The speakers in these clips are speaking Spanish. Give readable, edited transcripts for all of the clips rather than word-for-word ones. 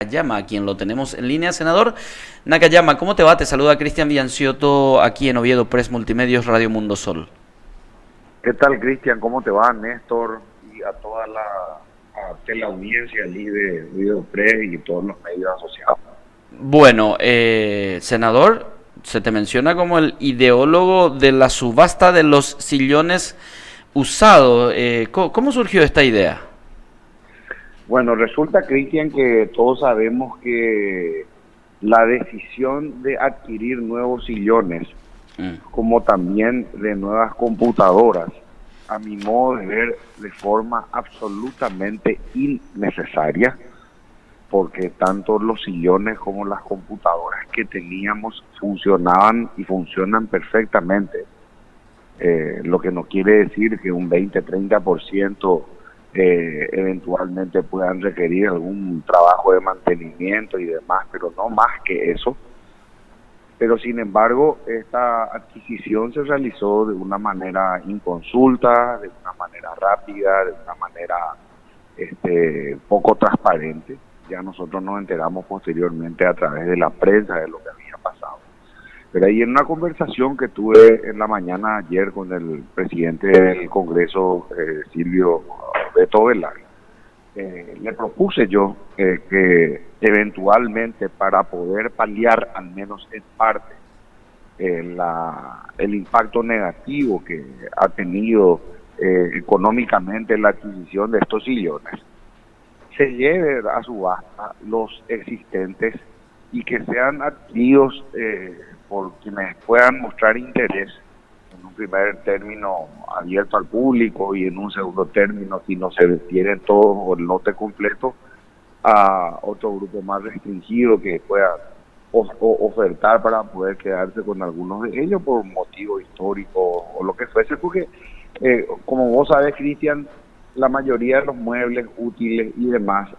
Nakayama, a quien lo tenemos en línea. Senador Nakayama, ¿cómo te va? Te saluda Cristian Villancioto aquí en Oviedo Press Multimedios Radio Mundo Sol. ¿Qué tal, Cristian? ¿Cómo te va, Néstor? Y a toda la audiencia allí de Oviedo Press y todos los medios asociados. Bueno, senador, se te menciona como el ideólogo de la subasta de los sillones usados. ¿Cómo surgió esta idea? Bueno, resulta, Cristian, que todos sabemos que la decisión de adquirir nuevos sillones, como también de nuevas computadoras, a mi modo de ver, de forma absolutamente innecesaria, porque tanto los sillones como las computadoras que teníamos funcionaban y funcionan perfectamente. Lo que no quiere decir que un 20-30% eventualmente puedan requerir algún trabajo de mantenimiento y demás, pero no más que eso. Pero sin embargo, esta adquisición se realizó de una manera inconsulta, de una manera rápida, de una manera poco transparente. Ya nosotros nos enteramos posteriormente a través de la prensa de lo que había pasado. Pero ahí en una conversación que tuve en la mañana ayer con el presidente del Congreso, Silvio Beto Velar, le propuse yo que eventualmente, para poder paliar al menos en parte el impacto negativo que ha tenido económicamente la adquisición de estos sillones, se lleve a subasta los existentes y que sean adquiridos por quienes puedan mostrar interés, en un primer término abierto al público y en un segundo término, si no se tienen todos o el lote completo, a otro grupo más restringido que pueda ofertar para poder quedarse con algunos de ellos por motivo histórico o lo que fuese, porque como vos sabes, Cristian, la mayoría de los muebles útiles y demás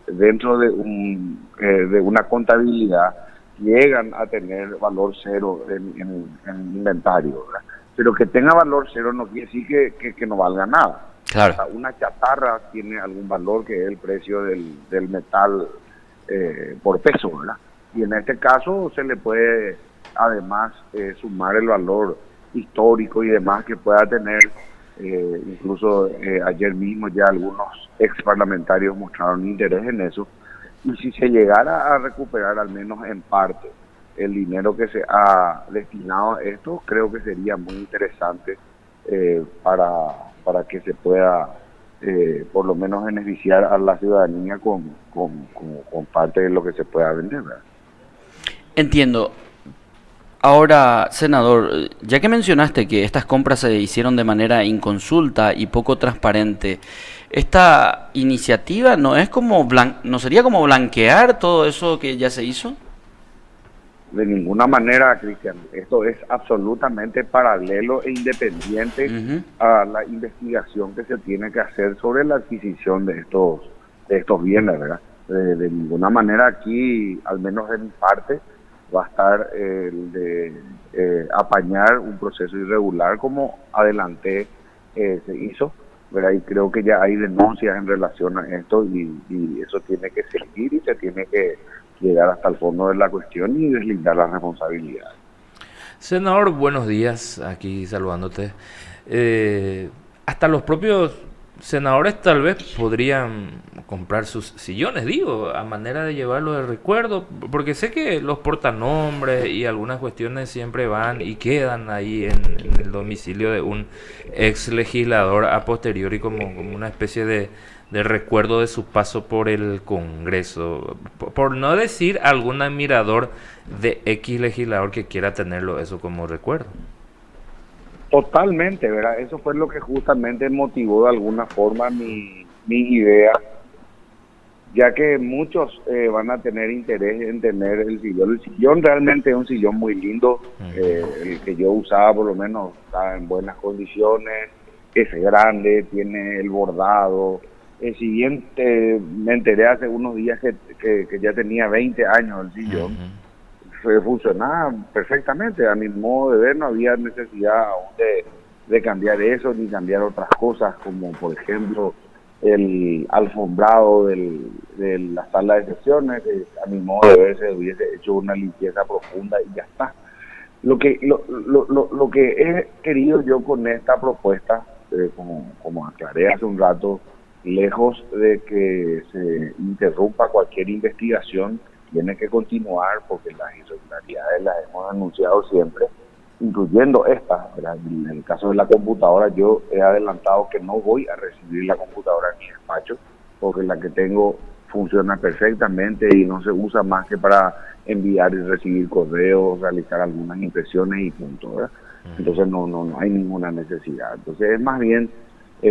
dentro de una contabilidad llegan a tener valor cero en inventario, ¿verdad? Pero que tenga valor cero no quiere decir que no valga nada. Claro. O sea, una chatarra tiene algún valor, que es el precio del metal por peso, ¿verdad? Y en este caso se le puede además sumar el valor histórico y demás que pueda tener. Incluso ayer mismo ya algunos ex parlamentarios mostraron interés en eso, y si se llegara a recuperar al menos en parte el dinero que se ha destinado a esto, creo que sería muy interesante para que se pueda por lo menos beneficiar a la ciudadanía con parte de lo que se pueda vender, ¿verdad? Entiendo. Ahora, senador, ya que mencionaste que estas compras se hicieron de manera inconsulta y poco transparente, ¿esta iniciativa no es como no sería como blanquear todo eso que ya se hizo? De ninguna manera, Cristian. Esto es absolutamente paralelo e independiente a la investigación que se tiene que hacer sobre la adquisición de estos bienes, ¿verdad? De ninguna manera aquí, al menos de mi parte, va a estar el de apañar un proceso irregular como adelanté se hizo, ¿verdad? Y creo que ya hay denuncias en relación a esto y eso tiene que seguir y se tiene que llegar hasta el fondo de la cuestión y deslindar las responsabilidades. Senador, buenos días, aquí saludándote. Hasta los propios senadores tal vez podrían comprar sus sillones, digo, a manera de llevarlo de recuerdo, porque sé que los portanombres y algunas cuestiones siempre van y quedan ahí en el domicilio de un ex legislador a posteriori como una especie de recuerdo de su paso por el Congreso, por no decir algún admirador de X legislador que quiera tenerlo eso como recuerdo. Totalmente, ¿verdad? Eso fue lo que justamente motivó de alguna forma mi idea, ya que muchos van a tener interés en tener el sillón. El sillón realmente es un sillón muy lindo, el que yo usaba por lo menos está en buenas condiciones, es grande, tiene el bordado. El siguiente, me enteré hace unos días que ya tenía 20 años el sillón. Funcionaba perfectamente. A mi modo de ver, no había necesidad aún de cambiar eso ni cambiar otras cosas, como por ejemplo el alfombrado de la sala de sesiones, a mi modo de ver se hubiese hecho una limpieza profunda y ya está. Lo que he querido yo con esta propuesta, como aclaré hace un rato, lejos de que se interrumpa cualquier investigación, tiene que continuar porque las irregularidades las hemos anunciado siempre, incluyendo esta. En el caso de la computadora, yo he adelantado que no voy a recibir la computadora en mi despacho, porque la que tengo funciona perfectamente y no se usa más que para enviar y recibir correos, realizar algunas impresiones y punto, ¿verdad? Entonces no hay ninguna necesidad. Entonces es más bien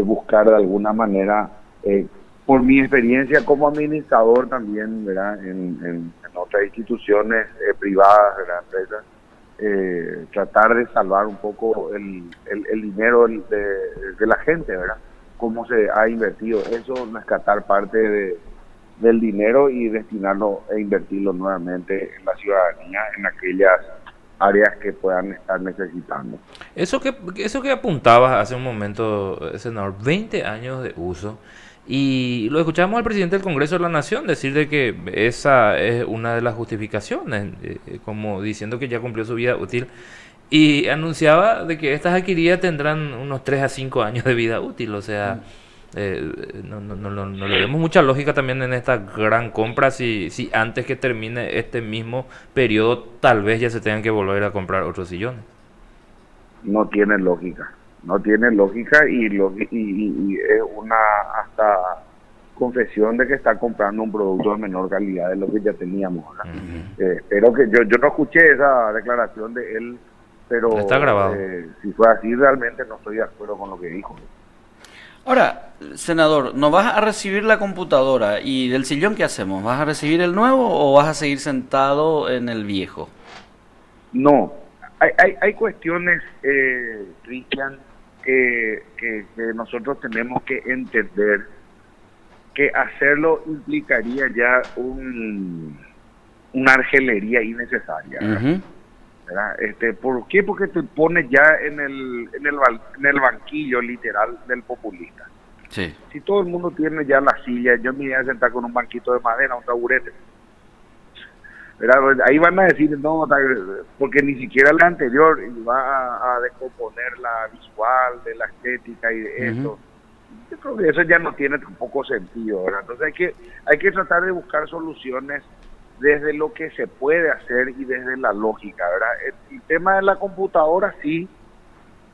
buscar de alguna manera, por mi experiencia como administrador también, ¿verdad? En otras instituciones privadas, ¿verdad? Empresas, tratar de salvar un poco el dinero de la gente, ¿verdad? Cómo se ha invertido eso, rescatar parte del dinero y destinarlo e invertirlo nuevamente en la ciudadanía, en aquellas áreas que puedan estar necesitando. Eso que apuntabas hace un momento, senador, 20 años de uso, y lo escuchamos al presidente del Congreso de la Nación decir de que esa es una de las justificaciones, como diciendo que ya cumplió su vida útil, y anunciaba de que estas adquiridas tendrán unos 3 a 5 años de vida útil, o sea, no le vemos mucha lógica también en esta gran compra si antes que termine este mismo periodo tal vez ya se tengan que volver a comprar otros sillones. No tiene lógica, no tiene lógica y es una hasta confesión de que está comprando un producto de menor calidad de lo que ya teníamos. Espero que yo no escuché esa declaración de él, pero está grabado. Si fue así realmente no estoy de acuerdo con lo que dijo. Ahora, senador, ¿no vas a recibir la computadora? ¿Y del sillón qué hacemos? ¿Vas a recibir el nuevo o vas a seguir sentado en el viejo? No, hay cuestiones, Cristian, que nosotros tenemos que entender que hacerlo implicaría ya una argelería innecesaria. Uh-huh. ¿Verdad? ¿Por qué? Porque te pones ya en el banquillo literal del populista. Sí. Si todo el mundo tiene ya la silla, yo me voy a sentar con un banquito de madera, un taburete. ¿Verdad? Ahí van a decir, no, porque ni siquiera la anterior va a descomponer la visual de la estética y de eso. Yo creo que eso ya no tiene tampoco sentido, ¿verdad? Entonces hay que tratar de buscar soluciones desde lo que se puede hacer y desde la lógica, ¿verdad? El tema de la computadora sí,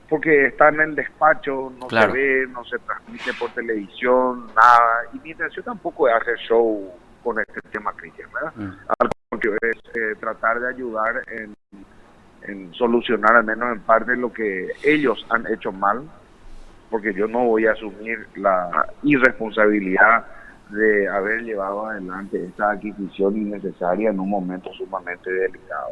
porque está en el despacho, no claro. Se ve, no se transmite por televisión, nada, y mi intención tampoco es hacer show con este tema, Cristian, ¿verdad? Al contrario, es tratar de ayudar en solucionar al menos en parte lo que ellos han hecho mal, porque yo no voy a asumir la irresponsabilidad de haber llevado adelante esta adquisición innecesaria en un momento sumamente delicado.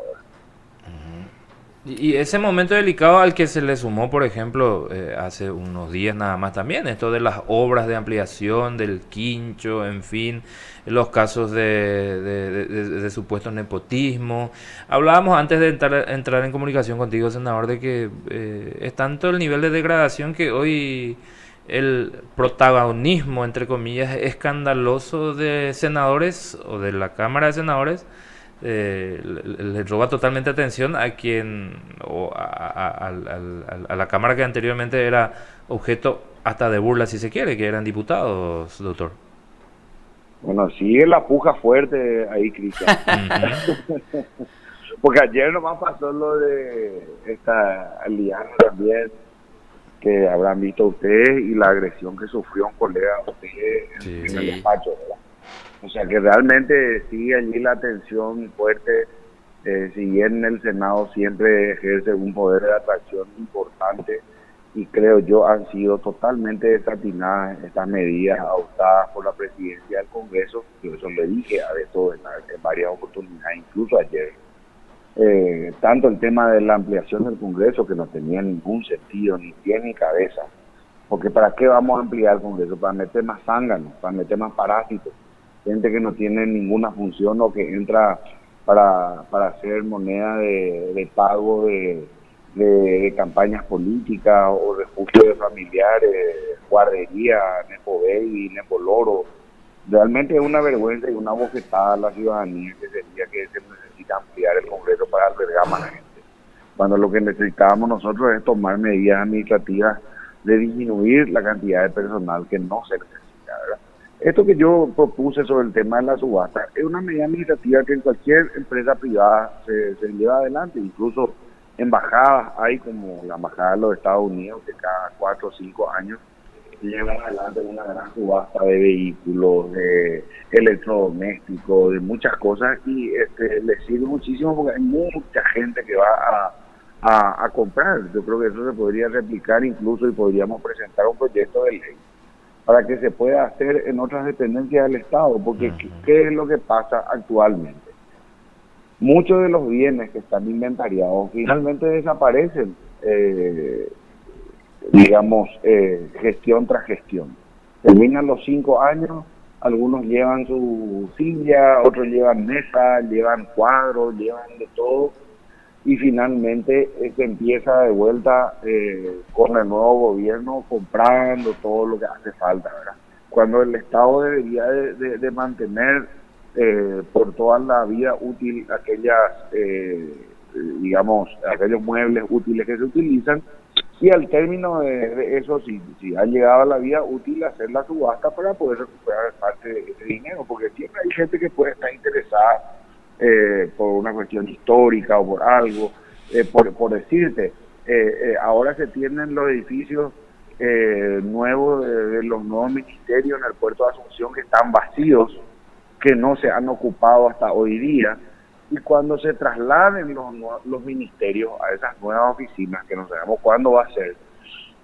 Y ese momento delicado al que se le sumó, por ejemplo, hace unos días nada más también, esto de las obras de ampliación, del quincho, en fin, los casos de supuesto nepotismo. Hablábamos antes de entrar en comunicación contigo, senador, de que es tanto el nivel de degradación que hoy el protagonismo, entre comillas, escandaloso de senadores o de la Cámara de Senadores le roba totalmente atención a quien o a la Cámara que anteriormente era objeto hasta de burla, si se quiere, que eran diputados, doctor. Bueno, sigue la puja fuerte ahí, Cristian. Porque ayer nomás pasó lo de esta alianza también, que habrán visto ustedes, y la agresión que sufrió un colega de ustedes en el despacho, ¿verdad? O sea que realmente sigue allí la tensión fuerte, si bien el Senado siempre ejerce un poder de atracción importante, y creo yo han sido totalmente desatinadas estas medidas adoptadas por la presidencia del Congreso. Yo eso le dije a Beto en varias oportunidades, incluso ayer. Tanto el tema de la ampliación del Congreso, que no tenía ningún sentido, ni pie ni cabeza, porque ¿para qué vamos a ampliar el Congreso? Para meter más zánganos, para meter más parásitos, gente que no tiene ninguna función o que entra para hacer moneda de pago de campañas políticas o refugio de familiares, guardería, Nepo Baby, Nepo Loro. Realmente es una vergüenza y una bofetada a la ciudadanía que sería que se necesita ampliar el Congreso para albergar más gente. Cuando lo que necesitábamos nosotros es tomar medidas administrativas de disminuir la cantidad de personal que no se necesita, ¿verdad? Esto que yo propuse sobre el tema de la subasta es una medida administrativa que en cualquier empresa privada se lleva adelante, incluso embajadas hay como la embajada de los Estados Unidos que cada 4 o 5 años llevan adelante una gran subasta de vehículos, de electrodomésticos, de muchas cosas y les sirve muchísimo porque hay mucha gente que va a comprar. Yo creo que eso se podría replicar incluso y podríamos presentar un proyecto de ley para que se pueda hacer en otras dependencias del Estado, porque ¿qué es lo que pasa actualmente? Muchos de los bienes que están inventariados finalmente desaparecen, gestión tras gestión. Terminan los 5 años, algunos llevan su silla, otros llevan mesa, llevan cuadros, llevan de todo, y finalmente se empieza de vuelta con el nuevo gobierno comprando todo lo que hace falta, ¿verdad? Cuando el Estado debería de mantener por toda la vida útil aquellos muebles útiles que se utilizan, y al término de eso, si ha llegado a la vida útil, hacer la subasta para poder recuperar parte de ese dinero, porque siempre hay gente que puede estar interesada por una cuestión histórica o por algo, por decirte, ahora se tienen los edificios nuevos de los nuevos ministerios en el puerto de Asunción que están vacíos, que no se han ocupado hasta hoy día, y cuando se trasladen los ministerios a esas nuevas oficinas, que no sabemos cuándo va a ser,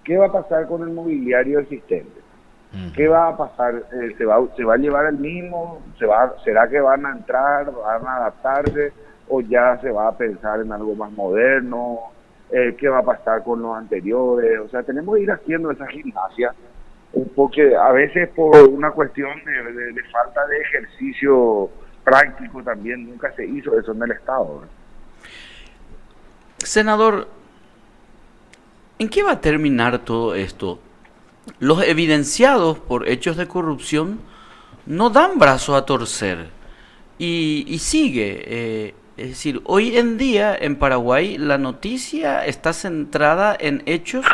¿qué va a pasar con el mobiliario existente? ¿Qué va a pasar? ¿Se va a llevar el mismo? ¿Será que van a entrar, van a adaptarse, o ya se va a pensar en algo más moderno? ¿Qué va a pasar con los anteriores? O sea, tenemos que ir haciendo esa gimnasia, porque a veces por una cuestión de falta de ejercicio práctico también nunca se hizo eso en el Estado, ¿verdad? Senador, ¿en qué va a terminar todo esto? Los evidenciados por hechos de corrupción no dan brazo a torcer y sigue. Es decir, hoy en día en Paraguay la noticia está centrada en hechos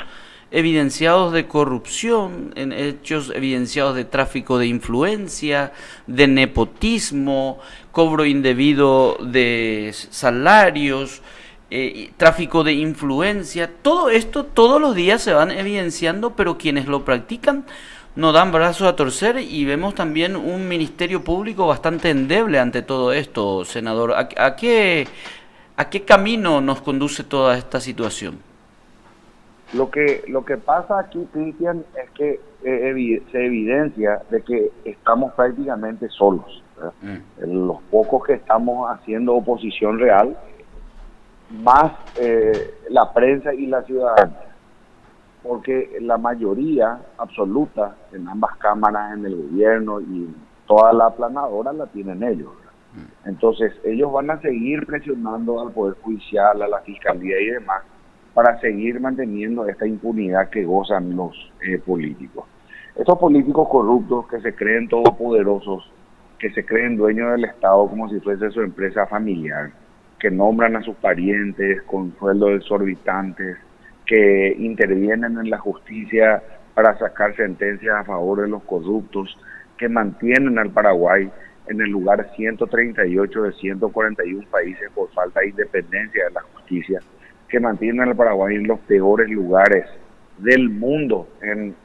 evidenciados de corrupción, en hechos evidenciados de tráfico de influencia, de nepotismo, cobro indebido de salarios, tráfico de influencia. Todo esto todos los días se van evidenciando, pero quienes lo practican no dan brazos a torcer, y vemos también un ministerio público bastante endeble ante todo esto, senador. ¿A qué camino nos conduce toda esta situación? Lo que pasa aquí, Cristian, es que se evidencia de que estamos prácticamente solos, ¿verdad? Los pocos que estamos haciendo oposición real, más la prensa y la ciudadanía, porque la mayoría absoluta en ambas cámaras, en el gobierno y toda la aplanadora la tienen ellos, ¿verdad? Entonces ellos van a seguir presionando al Poder Judicial, a la Fiscalía y demás, para seguir manteniendo esta impunidad que gozan los políticos. Estos políticos corruptos que se creen todopoderosos, que se creen dueños del Estado como si fuese su empresa familiar, que nombran a sus parientes con sueldos exorbitantes, que intervienen en la justicia para sacar sentencias a favor de los corruptos, que mantienen al Paraguay en el lugar 138 de 141 países por falta de independencia de la justicia, que mantienen al Paraguay en los peores lugares del mundo en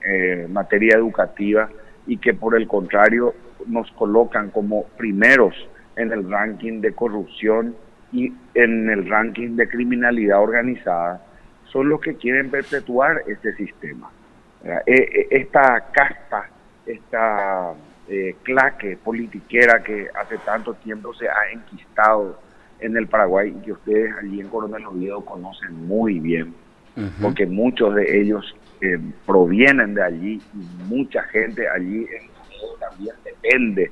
materia educativa, y que por el contrario nos colocan como primeros en el ranking de corrupción y en el ranking de criminalidad organizada, son los que quieren perpetuar este sistema. Esta casta, esta claque politiquera que hace tanto tiempo se ha enquistado en el Paraguay, y que ustedes allí en Coronel Oviedo conocen muy bien, porque muchos de ellos provienen de allí, y mucha gente allí en Oviedo también depende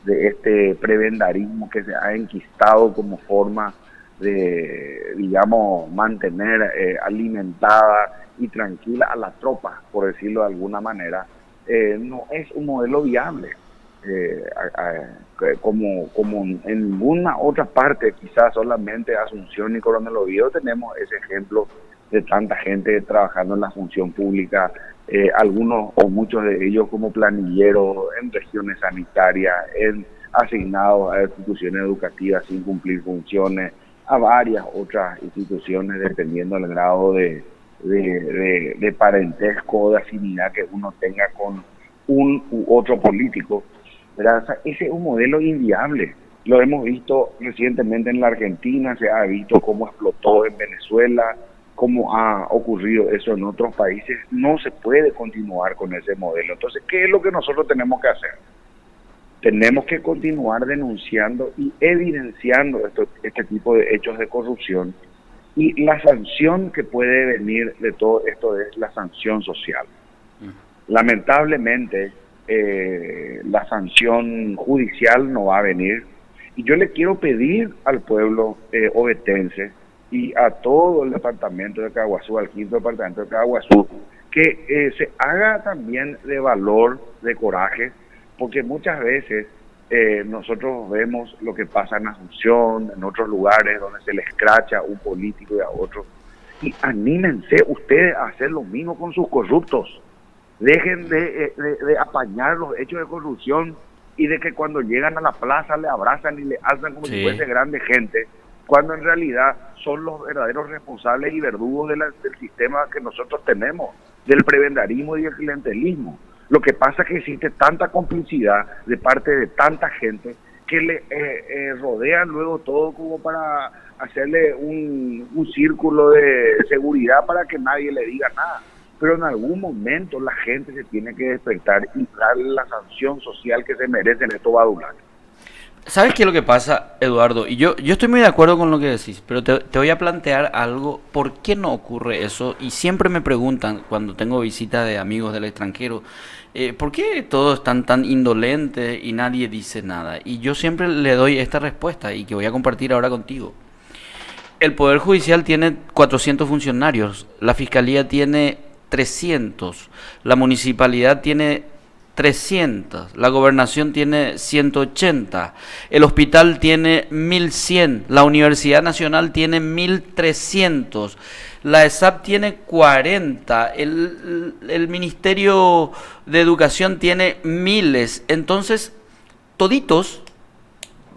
de este prebendarismo que se ha enquistado como forma digamos, mantener alimentada y tranquila a la tropa, por decirlo de alguna manera, no es un modelo viable. Como en ninguna otra parte, quizás solamente Asunción y Coronel Oviedo tenemos ese ejemplo de tanta gente trabajando en la función pública, algunos o muchos de ellos como planilleros en regiones sanitarias, asignados a instituciones educativas sin cumplir funciones, a varias otras instituciones dependiendo del grado de parentesco o de afinidad que uno tenga con un u otro político. ¿Verdad? O sea, ese es un modelo inviable. Lo hemos visto recientemente en la Argentina, se ha visto cómo explotó en Venezuela, cómo ha ocurrido eso en otros países. No se puede continuar con ese modelo. Entonces, ¿qué es lo que nosotros tenemos que hacer? Tenemos que continuar denunciando y evidenciando este tipo de hechos de corrupción, y la sanción que puede venir de todo esto es la sanción social. Lamentablemente, la sanción judicial no va a venir, y yo le quiero pedir al pueblo ovetense y a todo el departamento de Caguazú, al quinto departamento de Caguazú, que se haga también de valor, de coraje, porque muchas veces nosotros vemos lo que pasa en Asunción, en otros lugares donde se le escracha a un político y a otro, y anímense ustedes a hacer lo mismo con sus corruptos. Dejen de apañar los hechos de corrupción y de que cuando llegan a la plaza le abrazan y le alzan como si fuese grande gente, cuando en realidad son los verdaderos responsables y verdugos del sistema que nosotros tenemos, del prebendarismo y del clientelismo. Lo que pasa es que existe tanta complicidad de parte de tanta gente que le rodean luego todo como para hacerle un círculo de seguridad para que nadie le diga nada. Pero en algún momento la gente se tiene que despertar y darle la sanción social que se merecen estos badulaques. ¿Sabes qué es lo que pasa, Eduardo? Y yo estoy muy de acuerdo con lo que decís, pero te voy a plantear algo. ¿Por qué no ocurre eso? Y siempre me preguntan cuando tengo visitas de amigos del extranjero, ¿por qué todos están tan indolentes y nadie dice nada? Y yo siempre le doy esta respuesta y que voy a compartir ahora contigo. El Poder Judicial tiene 400 funcionarios, la Fiscalía tiene 300, la Municipalidad tiene 300, la Gobernación tiene 180, el Hospital tiene 1100, la Universidad Nacional tiene 1300, la ESAP tiene 40, el Ministerio de Educación tiene miles. Entonces, toditos,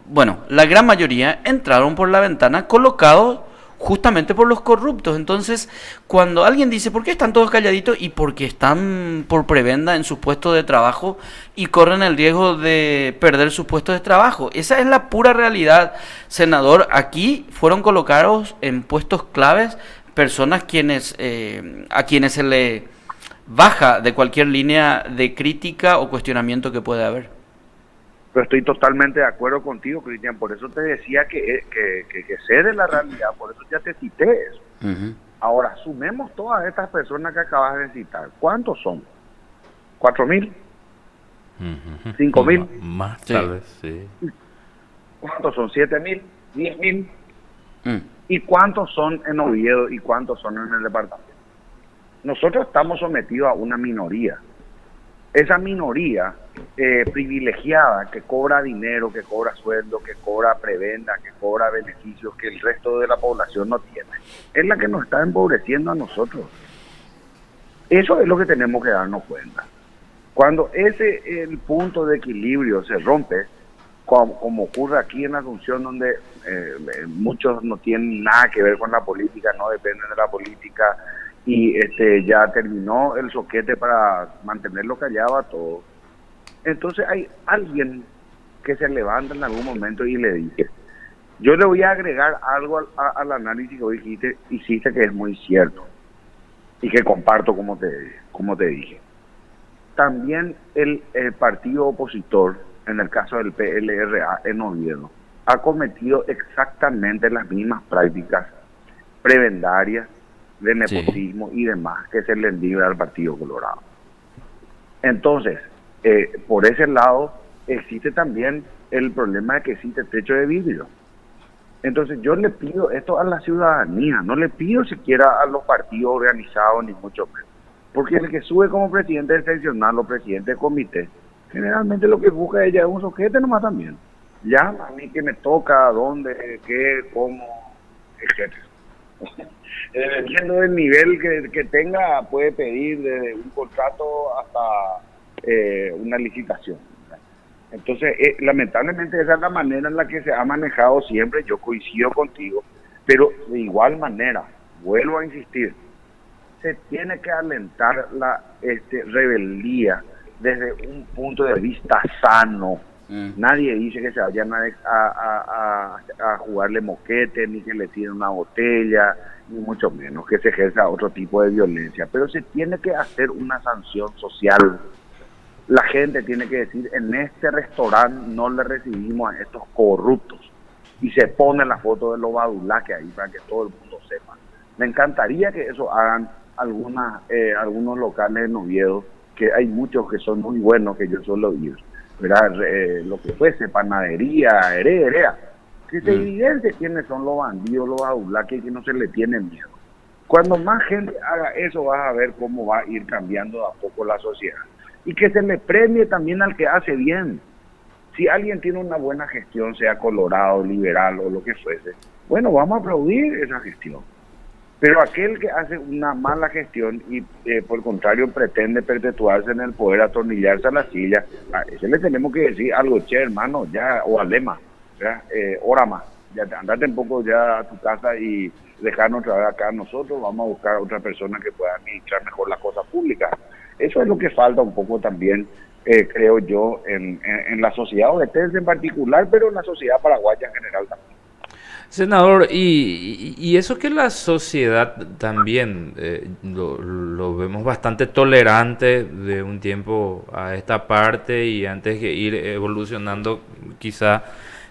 bueno, la gran mayoría entraron por la ventana colocados justamente por los corruptos. Entonces, cuando alguien dice, ¿por qué están todos calladitos? Y porque están por prebenda en sus puestos de trabajo y corren el riesgo de perder sus puestos de trabajo. Esa es la pura realidad, senador. Aquí fueron colocados en puestos claves personas a quienes se le baja de cualquier línea de crítica o cuestionamiento que pueda haber. Pero estoy totalmente de acuerdo contigo, Cristian. Por eso te decía que sé de la realidad, por eso ya te cité eso. Uh-huh. Ahora, sumemos todas estas personas que acabas de citar. ¿Cuántos son? ¿4,000? Uh-huh. ¿5,000? Más, tal vez, sí. ¿Cuántos son? ¿7,000? ¿10,000? ¿Y cuántos son en Oviedo y cuántos son en el departamento? Nosotros estamos sometidos a una minoría. Esa minoría privilegiada que cobra dinero, que cobra sueldo, que cobra prebenda, que cobra beneficios que el resto de la población no tiene, es la que nos está empobreciendo a nosotros. Eso es lo que tenemos que darnos cuenta. Cuando el punto de equilibrio se rompe, como ocurre aquí en Asunción, donde muchos no tienen nada que ver con la política, no dependen de la política, y ya terminó el soquete para mantenerlo callado a todos. Entonces hay alguien que se levanta en algún momento y le dice, yo le voy a agregar algo al análisis que hoy hiciste que es muy cierto y que comparto como te dije. También el partido opositor, en el caso del PLRA en Oviedo, ha cometido exactamente las mismas prácticas prebendarias de nepotismo y demás que se les libra al Partido Colorado. Entonces, por ese lado existe también el problema de que existe techo de vidrio. Entonces yo le pido esto a la ciudadanía, no le pido siquiera a los partidos organizados ni mucho menos. Porque el que sube como presidente seccional o presidente de comité, generalmente lo que busca ella es un sujeto nomás también. Llama a mí que me toca, dónde, qué, cómo, etcétera. Dependiendo del nivel que tenga, puede pedir desde un contrato hasta una licitación. Entonces, lamentablemente esa es la manera en la que se ha manejado siempre, yo coincido contigo, pero de igual manera, vuelvo a insistir, se tiene que alentar la rebeldía desde un punto de vista sano. Nadie dice que se vayan a jugarle moquete, ni que le tiren una botella, ni mucho menos que se ejerza otro tipo de violencia, pero se tiene que hacer una sanción social. La gente tiene que decir, en este restaurante no le recibimos a estos corruptos, y se pone la foto de los badulaques ahí para que todo el mundo sepa. Me encantaría que eso hagan algunos locales en Oviedo, que hay muchos que son muy buenos, que yo suelo ir, ¿verdad? Lo que fuese, panadería, heredera, que se evidencie quiénes son los bandidos, los badulaques, que no se le tiene miedo. Cuando más gente haga eso, vas a ver cómo va a ir cambiando de a poco la sociedad. Y que se le premie también al que hace bien. Si alguien tiene una buena gestión, sea colorado, liberal o lo que fuese, bueno, vamos a aplaudir esa gestión. Pero aquel que hace una mala gestión y por el contrario pretende perpetuarse en el poder, atornillarse a la silla, a ese le tenemos que decir algo, che hermano, ya, o alema, hora más, ya andate un poco ya a tu casa y dejarnos otra vez acá nosotros, vamos a buscar a otra persona que pueda administrar mejor las cosas públicas. Eso es lo que falta un poco también, creo yo, en la sociedad ovetense en particular, pero en la sociedad paraguaya en general también. Senador, y eso que la sociedad también lo vemos bastante tolerante de un tiempo a esta parte, y antes de ir evolucionando quizá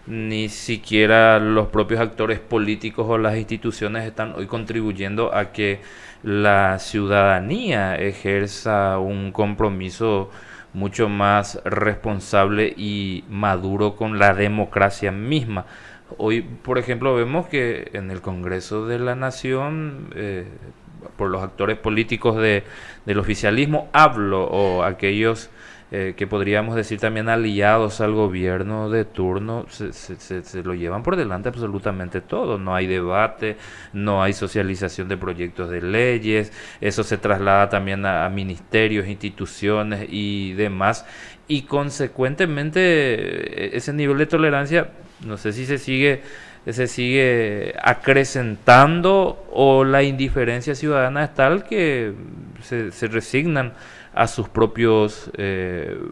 ni siquiera los propios actores políticos o las instituciones están hoy contribuyendo a que la ciudadanía ejerza un compromiso mucho más responsable y maduro con la democracia misma. Hoy, por ejemplo, vemos que en el Congreso de la Nación, por los actores políticos del oficialismo, o aquellos que podríamos decir también aliados al gobierno de turno, se lo llevan por delante absolutamente todo. No hay debate, no hay socialización de proyectos de leyes, eso se traslada también a ministerios, instituciones y demás, y consecuentemente ese nivel de tolerancia, no sé si se sigue acrecentando, o la indiferencia ciudadana es tal que se resignan a sus propios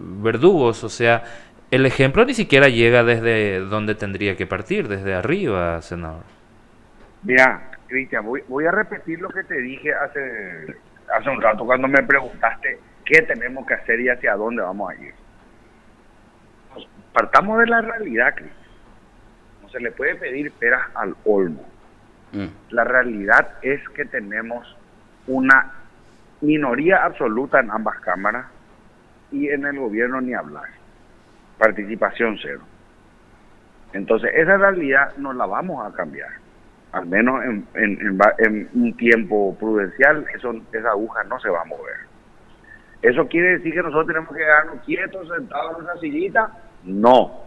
verdugos. O sea, el ejemplo ni siquiera llega desde donde tendría que partir, desde arriba, senador. Mira, Cristian, voy a repetir lo que te dije hace un rato cuando me preguntaste qué tenemos que hacer y hacia dónde vamos a ir. Partamos de la realidad, Cristian. No se le puede pedir peras al olmo. La realidad es que tenemos una minoría absoluta en ambas cámaras, y en el gobierno ni hablar. Participación cero. Entonces esa realidad no la vamos a cambiar, al menos en un tiempo prudencial. Esa aguja no se va a mover. ¿Eso quiere decir que nosotros tenemos que quedarnos quietos, sentados en una sillita? No.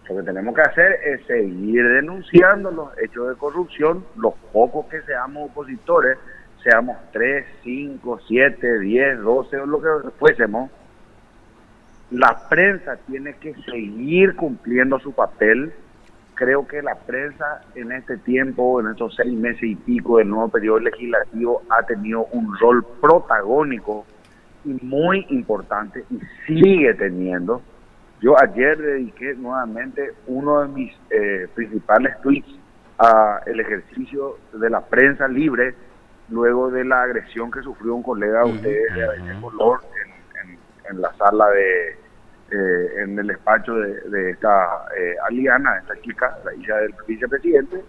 Lo que tenemos que hacer es seguir denunciando los hechos de corrupción, los pocos que seamos opositores, seamos 3, 5, 7, 10, 12 o lo que fuésemos. La prensa tiene que seguir cumpliendo su papel. Creo que la prensa en este tiempo, en estos 6 meses y pico del nuevo periodo legislativo, ha tenido un rol protagónico y muy importante, y sigue teniendo. Yo ayer dediqué nuevamente uno de mis principales tweets a el ejercicio de la prensa libre, luego de la agresión que sufrió un colega de ustedes de color en la sala en el despacho de esta Aliana, esta chica, la hija del vicepresidente,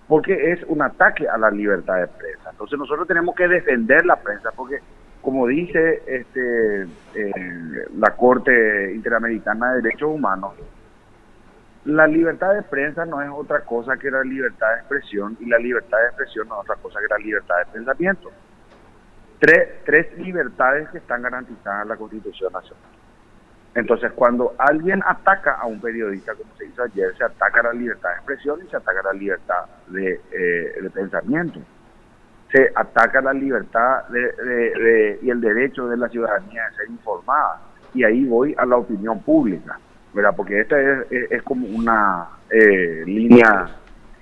porque es un ataque a la libertad de prensa. Entonces nosotros tenemos que defender la prensa, porque como dice la Corte Interamericana de Derechos Humanos, la libertad de prensa no es otra cosa que la libertad de expresión, y la libertad de expresión no es otra cosa que la libertad de pensamiento. Tres libertades que están garantizadas en la Constitución Nacional. Entonces, cuando alguien ataca a un periodista, como se hizo ayer, se ataca la libertad de expresión y se ataca la libertad de pensamiento. Se ataca la libertad y el derecho de la ciudadanía de ser informada. Y ahí voy a la opinión pública, ¿verdad? Porque esta es como una línea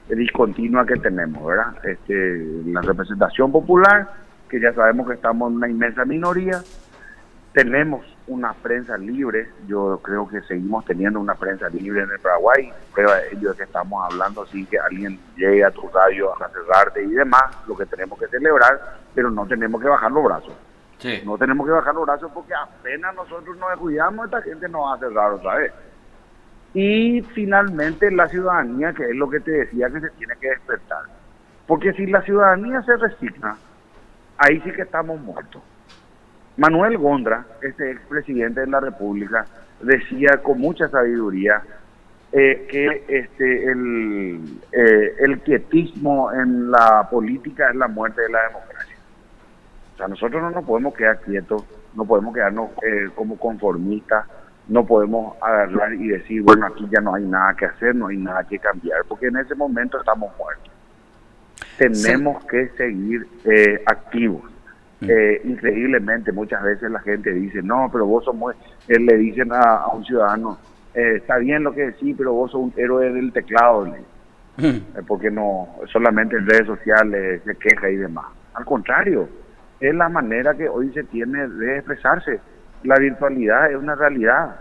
discontinua que tenemos, ¿verdad? La representación popular, que ya sabemos que estamos en una inmensa minoría. Tenemos una prensa libre, yo creo que seguimos teniendo una prensa libre en el Paraguay. Prueba de ello es que estamos hablando sin que alguien llegue a tu radio a cerrarte y demás, lo que tenemos que celebrar, pero no tenemos que bajar los brazos. Sí. No tenemos que bajar los brazos porque apenas nosotros nos descuidamos, esta gente nos va a cerrar otra vez. Y finalmente la ciudadanía, que es lo que te decía, que se tiene que despertar. Porque si la ciudadanía se resigna, ahí sí que estamos muertos. Manuel Gondra, este expresidente de la República, decía con mucha sabiduría que el quietismo en la política es la muerte de la democracia. O sea, nosotros no nos podemos quedar quietos, no podemos quedarnos como conformistas, no podemos agarrar y decir, bueno, aquí ya no hay nada que hacer, no hay nada que cambiar, porque en ese momento estamos muertos. Tenemos que seguir activos. Increíblemente muchas veces la gente dice, no, pero vos sos muy... le dicen a un ciudadano, está bien lo que decís, pero vos sos un héroe del teclado, porque no solamente en redes sociales se queja y demás. Al contrario, es la manera que hoy se tiene de expresarse. La virtualidad es una realidad.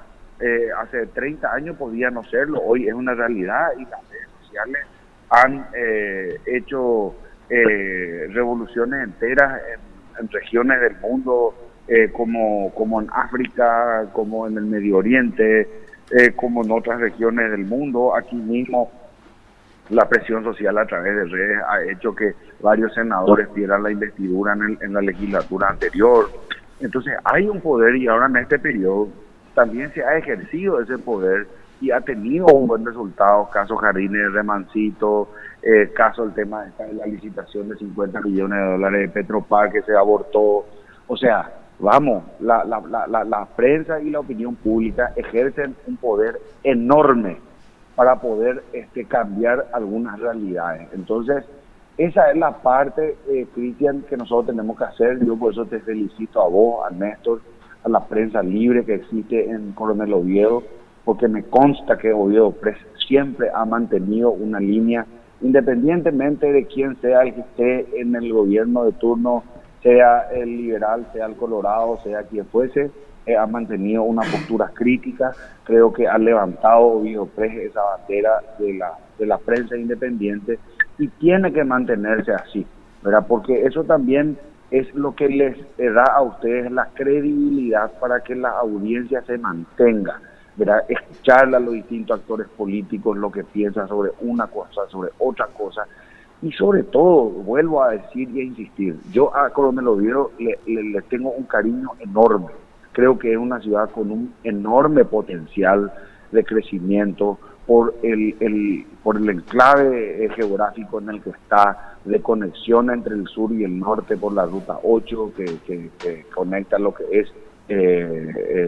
Hace 30 años podía no serlo, hoy es una realidad, y las redes sociales han hecho revoluciones enteras en regiones del mundo, como en África, como en el Medio Oriente, como en otras regiones del mundo. Aquí mismo la presión social a través de redes ha hecho que varios senadores pierdan la investidura en la legislatura anterior. Entonces hay un poder, y ahora en este periodo también se ha ejercido ese poder y ha tenido un buen resultado. Caso Jardines de Remancito, caso el tema de la licitación de 50 millones de dólares de Petropar que se abortó. O sea, vamos, la prensa y la opinión pública ejercen un poder enorme para poder cambiar algunas realidades. Entonces, esa es la parte, Cristian, que nosotros tenemos que hacer. Yo por eso te felicito a vos, a Néstor, a la prensa libre que existe en Coronel Oviedo, porque me consta que Oviedo Press siempre ha mantenido una línea, independientemente de quién sea el que esté en el gobierno de turno, sea el liberal, sea el colorado, sea quien fuese, ha mantenido una postura crítica. Creo que ha levantado Oviedo Press esa bandera de la prensa independiente, y tiene que mantenerse así, ¿verdad? Porque eso también es lo que les da a ustedes la credibilidad para que la audiencia se mantenga, ¿verdad? Escucharle a los distintos actores políticos lo que piensan sobre una cosa, sobre otra cosa, y sobre todo, vuelvo a decir y a insistir, yo a Coronel Oviedo le tengo un cariño enorme. Creo que es una ciudad con un enorme potencial de crecimiento por el enclave geográfico en el que está, de conexión entre el sur y el norte por la ruta 8 que conecta lo que es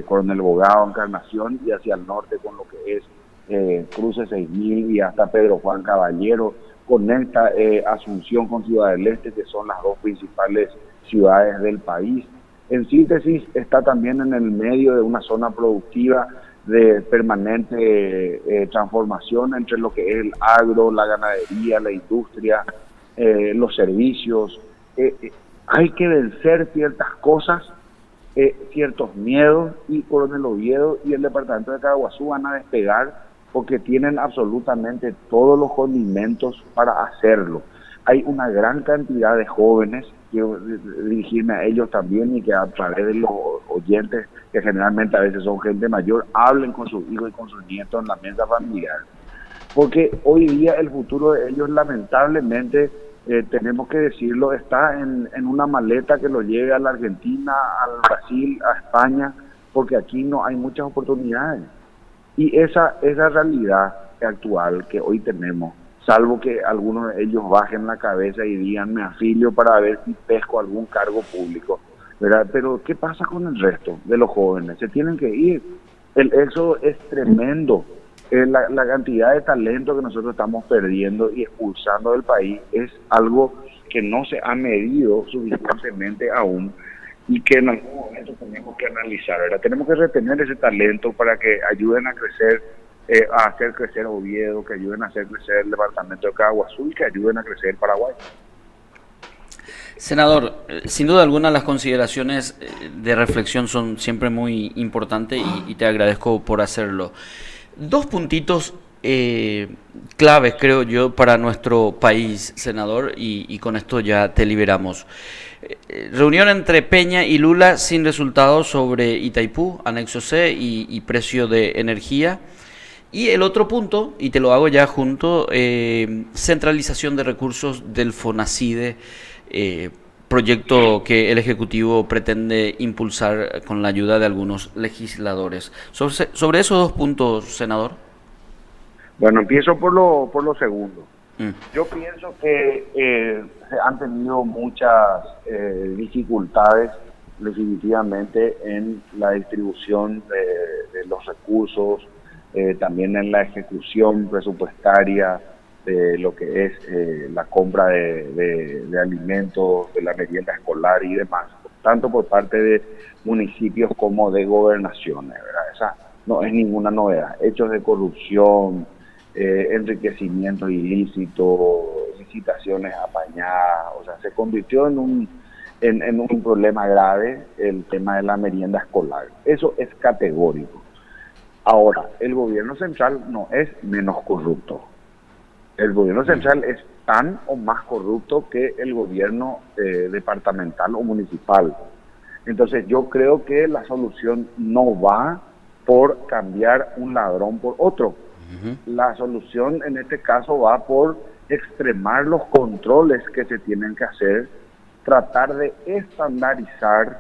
Coronel Bogado, Encarnación, y hacia el norte con lo que es Cruce 6000 y hasta Pedro Juan Caballero. Conecta Asunción con Ciudad del Este, que son las dos principales ciudades del país. En síntesis, está también en el medio de una zona productiva de permanente transformación entre lo que es el agro, la ganadería, la industria, los servicios. Hay que vencer ciertas cosas, ciertos miedos, y Coronel Oviedo y el departamento de Caraguazú van a despegar porque tienen absolutamente todos los condimentos para hacerlo. Hay una gran cantidad de jóvenes, quiero dirigirme a ellos también, y que a través de los oyentes, que generalmente a veces son gente mayor, hablen con sus hijos y con sus nietos en la mesa familiar. Porque hoy día el futuro de ellos, lamentablemente, tenemos que decirlo, está en una maleta que lo lleve a la Argentina, al Brasil, a España, porque aquí no hay muchas oportunidades. Y esa realidad actual que hoy tenemos, salvo que algunos de ellos bajen la cabeza y digan me afilio para ver si pesco algún cargo público, ¿verdad? Pero ¿qué pasa con el resto de los jóvenes? Se tienen que ir. El éxodo es tremendo. La cantidad de talento que nosotros estamos perdiendo y expulsando del país es algo que no se ha medido suficientemente aún y que en algún momento tenemos que analizar, ¿verdad? Tenemos que retener ese talento para que ayuden a crecer, a hacer crecer Oviedo, que ayuden a hacer crecer el departamento de Caguazú y que ayuden a crecer Paraguay. Senador, sin duda alguna las consideraciones de reflexión son siempre muy importantes y te agradezco por hacerlo. Dos puntitos claves, creo yo, para nuestro país, senador, y con esto ya te liberamos. Reunión entre Peña y Lula sin resultados sobre Itaipú, anexo C y precio de energía. Y el otro punto, y te lo hago ya junto, centralización de recursos del FONACIDE, proyecto que el Ejecutivo pretende impulsar con la ayuda de algunos legisladores. Sobre esos dos puntos, senador. Bueno, empiezo por lo segundo. Yo pienso que se han tenido muchas dificultades definitivamente en la distribución de los recursos, también en la ejecución presupuestaria de lo que es la compra de alimentos, de la merienda escolar y demás, tanto por parte de municipios como de gobernaciones, ¿verdad? Esa no es ninguna novedad. Hechos de corrupción, enriquecimiento ilícito, licitaciones apañadas, o sea, se convirtió en un problema grave el tema de la merienda escolar. Eso es categórico. Ahora, el gobierno central no es menos corrupto. El gobierno central es tan o más corrupto que el gobierno departamental o municipal. Entonces yo creo que la solución no va por cambiar un ladrón por otro. La solución en este caso va por extremar los controles que se tienen que hacer, tratar de estandarizar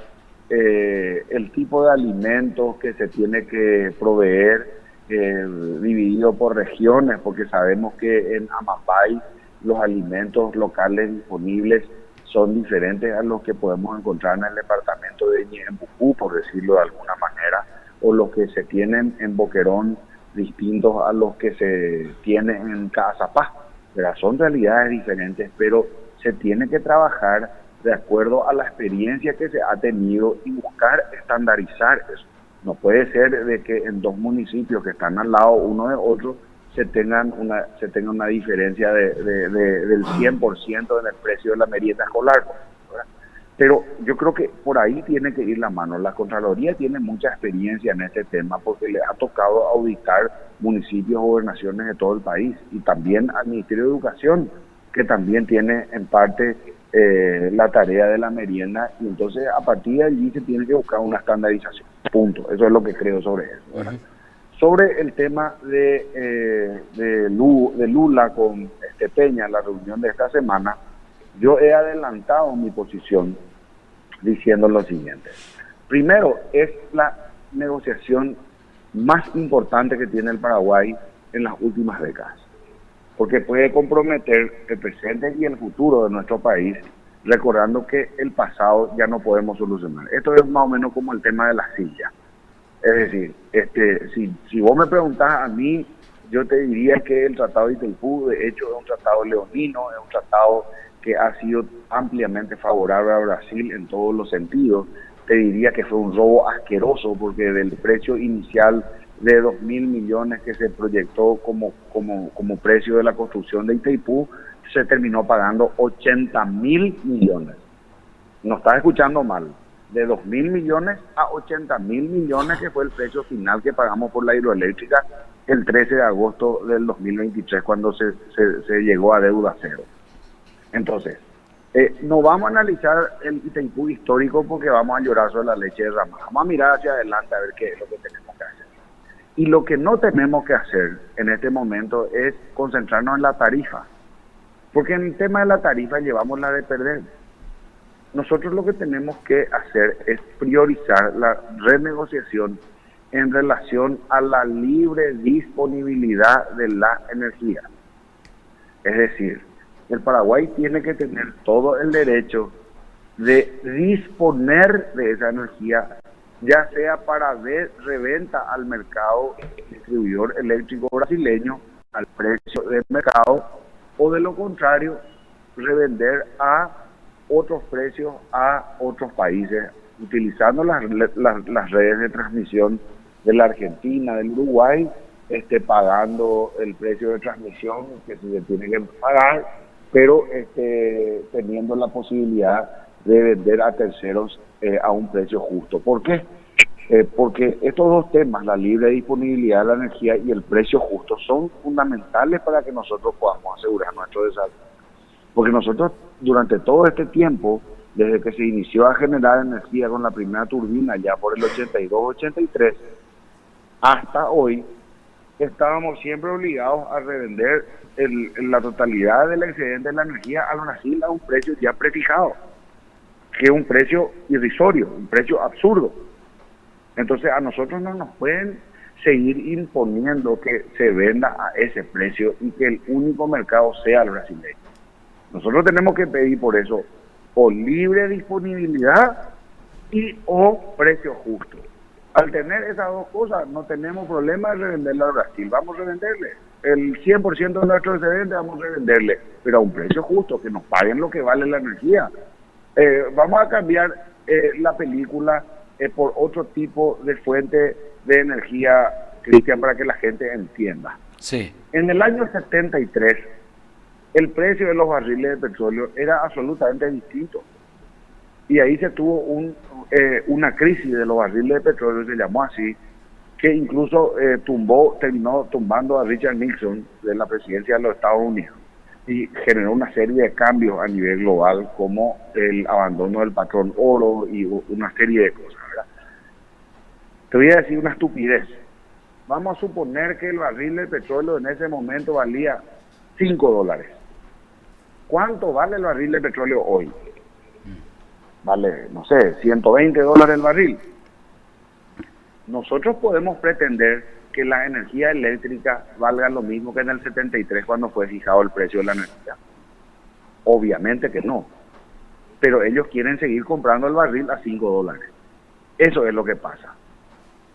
el tipo de alimentos que se tiene que proveer, dividido por regiones, porque sabemos que en Amapay los alimentos locales disponibles son diferentes a los que podemos encontrar en el departamento de Ñeembucú, por decirlo de alguna manera, o los que se tienen en Boquerón, distintos a los que se tienen en Cazapá. Son realidades diferentes, pero se tiene que trabajar de acuerdo a la experiencia que se ha tenido y buscar estandarizar eso. No puede ser de que en dos municipios que están al lado uno de otro se tenga una diferencia del 100% en el precio de la merienda escolar, ¿verdad? Pero yo creo que por ahí tiene que ir la mano. La Contraloría tiene mucha experiencia en este tema porque le ha tocado auditar municipios, gobernaciones de todo el país, y también al Ministerio de Educación, que también tiene en parte la tarea de la merienda, y entonces a partir de allí se tiene que buscar una estandarización. Punto. Eso es lo que creo sobre eso, ¿verdad? Sobre el tema de Lula con Peña, la reunión de esta semana, yo he adelantado mi posición diciendo lo siguiente. Primero, es la negociación más importante que tiene el Paraguay en las últimas décadas, porque puede comprometer el presente y el futuro de nuestro país, recordando que el pasado ya no podemos solucionar. Esto es más o menos como el tema de la silla. Es decir, si vos me preguntás a mí, yo te diría que el Tratado de Itaipú, de hecho, es un tratado leonino, es un tratado que ha sido ampliamente favorable a Brasil en todos los sentidos. Te diría que fue un robo asqueroso, porque del precio inicial de 2.000 millones que se proyectó como precio de la construcción de Itaipú, se terminó pagando 80.000 millones. No estás escuchando mal. De 2.000 millones a 80.000 millones, que fue el precio final que pagamos por la hidroeléctrica el 13 de agosto del 2023, cuando se llegó a deuda cero. Entonces, no vamos a analizar el Itaipú histórico porque vamos a llorar sobre la leche derramada. Vamos a mirar hacia adelante a ver qué es lo que tenemos que hacer. Y lo que no tenemos que hacer en este momento es concentrarnos en la tarifa, porque en el tema de la tarifa llevamos la de perder. Nosotros lo que tenemos que hacer es priorizar la renegociación en relación a la libre disponibilidad de la energía. Es decir, el Paraguay tiene que tener todo el derecho de disponer de esa energía, ya sea para reventa al mercado distribuidor eléctrico brasileño al precio del mercado, o de lo contrario, revender a otros precios a otros países, utilizando las redes de transmisión de la Argentina, del Uruguay, pagando el precio de transmisión que se tiene que pagar, pero teniendo la posibilidad de vender a terceros a un precio justo. ¿Por qué? Porque estos dos temas, la libre disponibilidad de la energía y el precio justo, son fundamentales para que nosotros podamos asegurar nuestro desarrollo. Porque nosotros, durante todo este tiempo, desde que se inició a generar energía con la primera turbina, ya por el 82-83, hasta hoy, estábamos siempre obligados a revender la totalidad del excedente de la energía al Brasil a un precio ya prefijado, que es un precio irrisorio, un precio absurdo. Entonces a nosotros no nos pueden seguir imponiendo que se venda a ese precio y que el único mercado sea el brasileño. Nosotros tenemos que pedir por eso o libre disponibilidad y o precio justo. Al tener esas dos cosas no tenemos problema de revenderle al Brasil. Vamos a revenderle el 100% de nuestro excedente, vamos a revenderle, pero a un precio justo, que nos paguen lo que vale la energía. Vamos a cambiar la película por otro tipo de fuente de energía, Cristian, para que la gente entienda. Sí. En el año 73, el precio de los barriles de petróleo era absolutamente distinto. Y ahí se tuvo una crisis de los barriles de petróleo, se llamó así, que incluso terminó tumbando a Richard Nixon de la presidencia de los Estados Unidos y generó una serie de cambios a nivel global, como el abandono del patrón oro y una serie de cosas, ¿verdad? Te voy a decir una estupidez. Vamos a suponer que el barril de petróleo en ese momento valía $5. ¿Cuánto vale el barril de petróleo hoy? Vale, no sé, $120 el barril. Nosotros podemos pretender que la energía eléctrica valga lo mismo que en el 73 cuando fue fijado el precio de la energía. Obviamente que no. Pero ellos quieren seguir comprando el barril a $5. Eso es lo que pasa.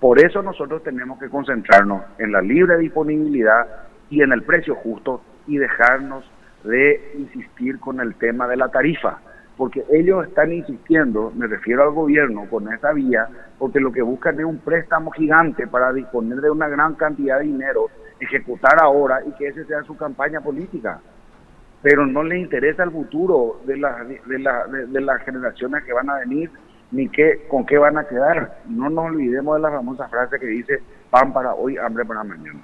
Por eso nosotros tenemos que concentrarnos en la libre disponibilidad y en el precio justo y dejarnos de insistir con el tema de la tarifa. Porque ellos están insistiendo, me refiero al gobierno, con esa vía, porque lo que buscan es un préstamo gigante para disponer de una gran cantidad de dinero, ejecutar ahora y que esa sea su campaña política. Pero no les interesa el futuro de las generaciones que van a venir, ni con qué van a quedar. No nos olvidemos de la famosa frase que dice, pan para hoy, hambre para mañana.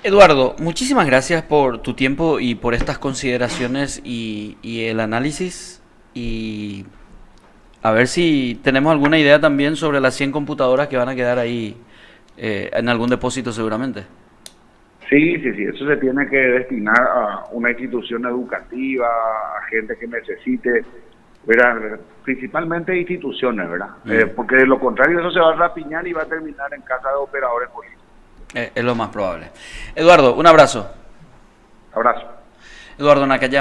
Eduardo, muchísimas gracias por tu tiempo y por estas consideraciones y el análisis. Y a ver si tenemos alguna idea también sobre las 100 computadoras que van a quedar ahí en algún depósito seguramente. Sí, eso se tiene que destinar a una institución educativa, a gente que necesite, ¿verdad? Principalmente instituciones, ¿verdad? Porque de lo contrario eso se va a rapiñar y va a terminar en casa de operadores políticos. Es lo más probable. Eduardo, un abrazo. Abrazo. Eduardo Nacaya.